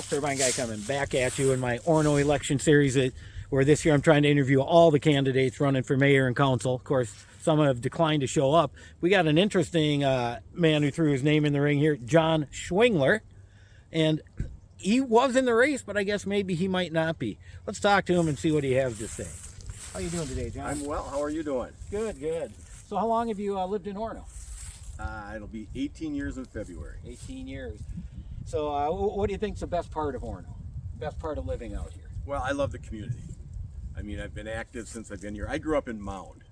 Turbine Guy coming back at you in my Orono election series, where this year I'm trying to interview all the candidates running for mayor and council. Of course, some have declined to show up. We got an interesting man who threw his name in the ring here, Jon Schwingler, and he was in the race, but I guess maybe he might not be. Let's talk to him and see what he has to say. How you doing today, Jon? I'm well. How are you doing? Good, good. So how long have you lived in Orono? It'll be 18 years in February. 18 years. So what do you think's the best part of Orono? Best part of living out here? Well, I love the community. I mean, I've been active since I've been here. I grew up in Mound,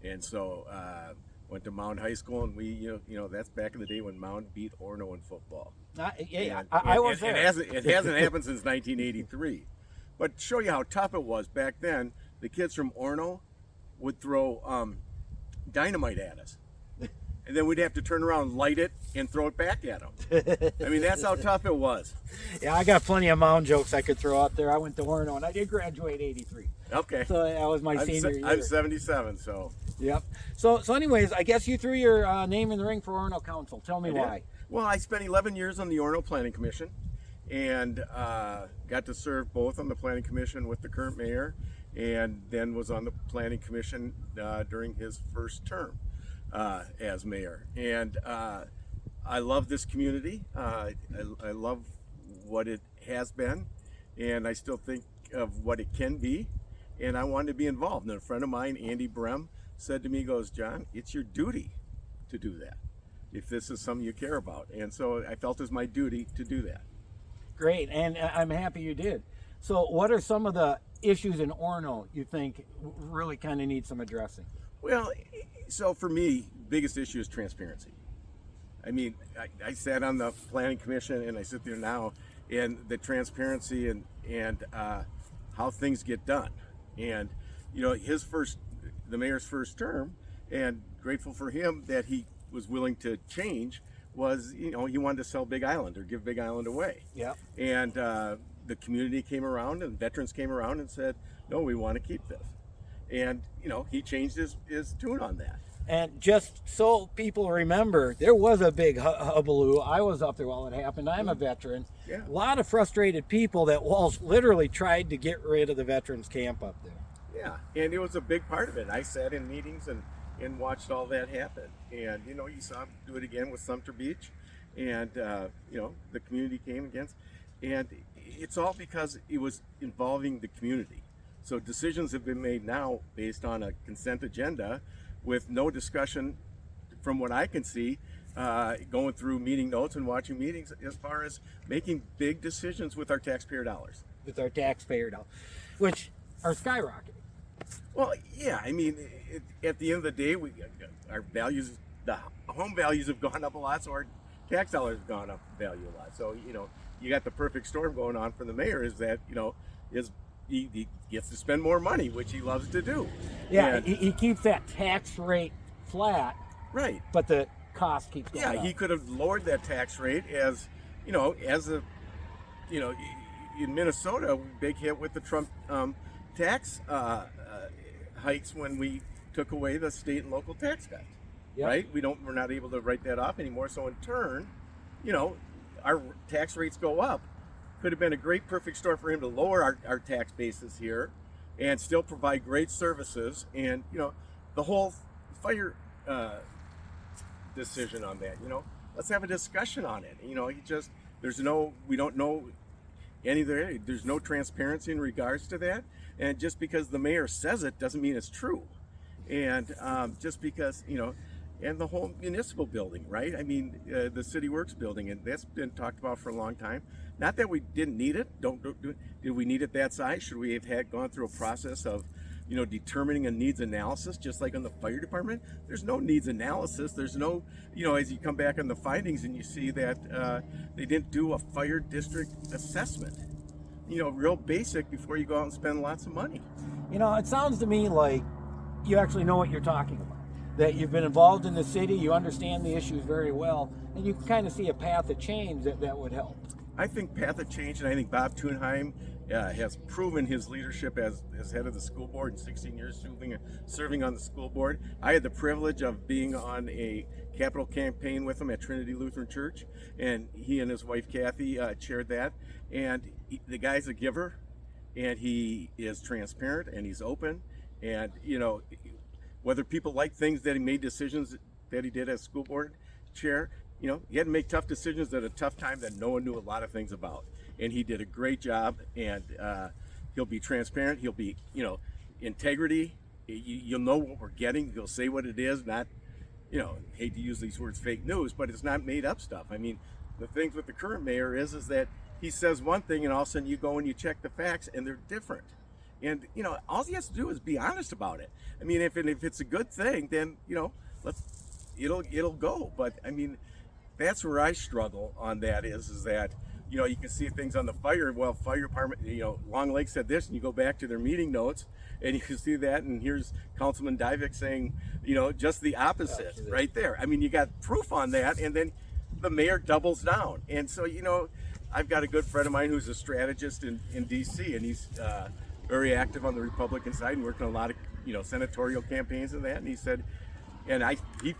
and so went to Mound High School, and we, you know, that's back in the day when Mound beat Orono in football. I was there. It hasn't happened since 1983. But to show you how tough it was back then, the kids from Orono would throw dynamite at us. And then we'd have to turn around, light it, and throw it back at them. I mean, that's how tough it was. Yeah, I got plenty of Mound jokes I could throw out there. I went to Orono, and I did graduate '83. Okay. So that was my senior year. I'm 77, so. Yep. So anyways, I guess you threw your name in the ring for Orono Council. Tell me why. Well, I spent 11 years on the Orono Planning Commission, and got to serve both on the Planning Commission with the current mayor, and then was on the Planning Commission during his first term as mayor. And I love this community. I love what it has been, and I still think of what it can be, and I wanted to be involved. And a friend of mine, Andy Brem, said to me, goes, Jon, it's your duty to do that if this is something you care about. And so I felt it was my duty to do that. Great, and I'm happy you did. So what are some of the issues in Orono you think really kind of need some addressing? Well, so for me, biggest issue is transparency. I mean, I sat on the Planning Commission, and I sit there now, and the transparency and how things get done. And, you know, the mayor's first term, and grateful for him that he was willing to change, was, you know, he wanted to sell Big Island or give Big Island away. Yeah. And the community came around, and veterans came around and said, no, we want to keep this. And, you know, he changed his tune on that. And just so people remember, there was a big hullabaloo. I was up there while it happened. I'm a veteran. Yeah. A lot of frustrated people that Walsh literally tried to get rid of the veterans camp up there. Yeah, and it was a big part of it. I sat in meetings and watched all that happen. And, you know, you saw him do it again with Sumter Beach. And, you know, the community came against. And it's all because it was involving the community. So decisions have been made now based on a consent agenda with no discussion, from what I can see, going through meeting notes and watching meetings as far as making big decisions with our taxpayer dollars. With our taxpayer dollars, which are skyrocketing. Well, yeah, I mean, at the end of the day, our values, the home values have gone up a lot, so our tax dollars have gone up value a lot. So, you know, you got the perfect storm going on for the mayor is that, you know, he gets to spend more money, which he loves to do. Yeah, and, he keeps that tax rate flat. Right. But the cost keeps going up. Yeah, he could have lowered that tax rate as, you know, in Minnesota, big hit with the Trump tax hikes when we took away the state and local tax cuts. Yep. Right? We're not able to write that off anymore. So in turn, you know, our tax rates go up. Could have been a great perfect storm for him to lower our tax basis here and still provide great services. And, you know, the whole fire decision on that, you know, let's have a discussion on it. You know, we don't know there's no transparency in regards to that. And just because the mayor says it doesn't mean it's true. And just because, you know, and the whole municipal building, right? I mean, the City Works building, and that's been talked about for a long time. Not that we didn't need it. Did we need it that size? Should we have gone through a process of, you know, determining a needs analysis, just like on the fire department? There's no needs analysis. There's no, you know, as you come back on the findings and you see that they didn't do a fire district assessment, you know, real basic before you go out and spend lots of money. You know, it sounds to me like you actually know what you're talking about. That you've been involved in the city, you understand the issues very well, and you can kind of see a path of change that would help. I think path of change, and I think Bob Thunheim has proven his leadership as head of the school board in 16 years serving on the school board. I had the privilege of being on a capital campaign with him at Trinity Lutheran Church, and he and his wife Kathy chaired that. And the guy's a giver, and he is transparent, and he's open. And whether people like things that he made, decisions that he did as school board chair, he had to make tough decisions at a tough time that no one knew a lot of things about. And he did a great job, and he'll be transparent. He'll be, integrity. You'll know what we're getting. He'll say what it is, not, hate to use these words, fake news, but it's not made up stuff. I mean, the things with the current mayor is that he says one thing, and all of a sudden you go and you check the facts, and they're different. And all he has to do is be honest about it. I mean, if it's a good thing, then it'll go. But I mean, that's where I struggle on that is that. You can see things on the fire department, Long Lake said this, and you go back to their meeting notes and you can see that, and here's Councilman Divick saying, just the opposite right there. I mean, you got proof on that, and then the mayor doubles down. And so, I've got a good friend of mine who's a strategist in DC, and he's very active on the Republican side and working a lot of, senatorial campaigns and that. And he said, and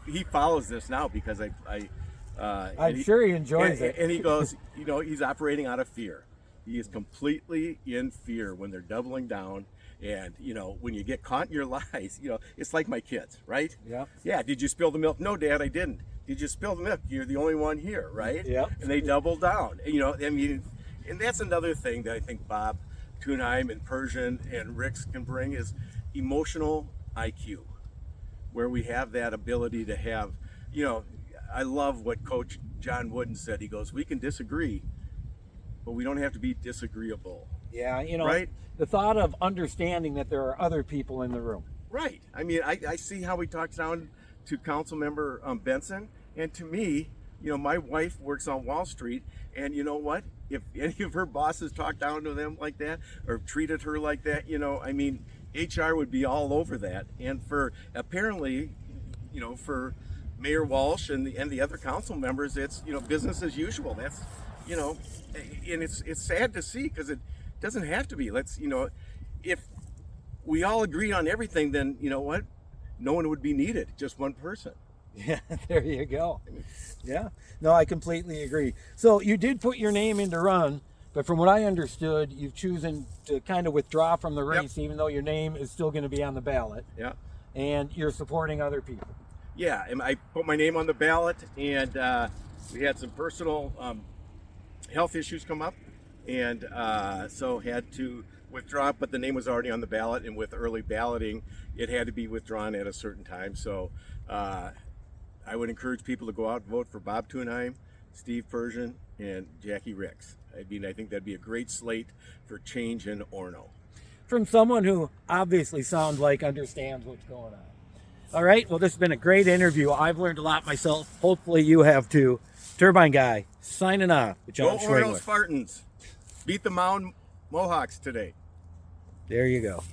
he follows this now because I'm sure he enjoys it. And he goes, he's operating out of fear. He is completely in fear when they're doubling down. And, when you get caught in your lies, it's like my kids, right? Yeah. Yeah. Did you spill the milk? No, Dad, I didn't. Did you spill the milk? You're the only one here, right? Yeah. And they double down. And that's another thing that I think Bob Thunheim and Persian and Ricks can bring is emotional IQ, where we have that ability to have, I love what Coach John Wooden said. He goes, we can disagree, but we don't have to be disagreeable. Yeah, right? The thought of understanding that there are other people in the room. Right. I mean, I see how he talks down to Council Member Benson, and to me, my wife works on Wall Street, and you know what? If any of her bosses talk down to them like that or treated her like that, HR would be all over that. And for apparently, for Mayor Walsh and the other council members, it's business as usual. That's and it's sad to see because it doesn't have to be. Let's if we all agreed on everything, then what, no one would be needed, just one person. Yeah, there you go. Yeah, no, I completely agree. So you did put your name in to run, but from what I understood, you've chosen to kind of withdraw from the race, even though your name is still going to be on the ballot. Yeah, and you're supporting other people. Yeah, and I put my name on the ballot, and we had some personal health issues come up, and so had to withdraw, but the name was already on the ballot, and with early balloting, it had to be withdrawn at a certain time. So I would encourage people to go out and vote for Bob Thunheim, Steve Persian, and Jackie Ricks. I mean, I think that'd be a great slate for change in Orono. From someone who obviously sounds like understands what's going on. All right, well, this has been a great interview. I've learned a lot myself. Hopefully you have too. Turbine Guy, signing off with Jon Schwingler. Go Orono Spartans. Beat the Mound Mohawks today. There you go.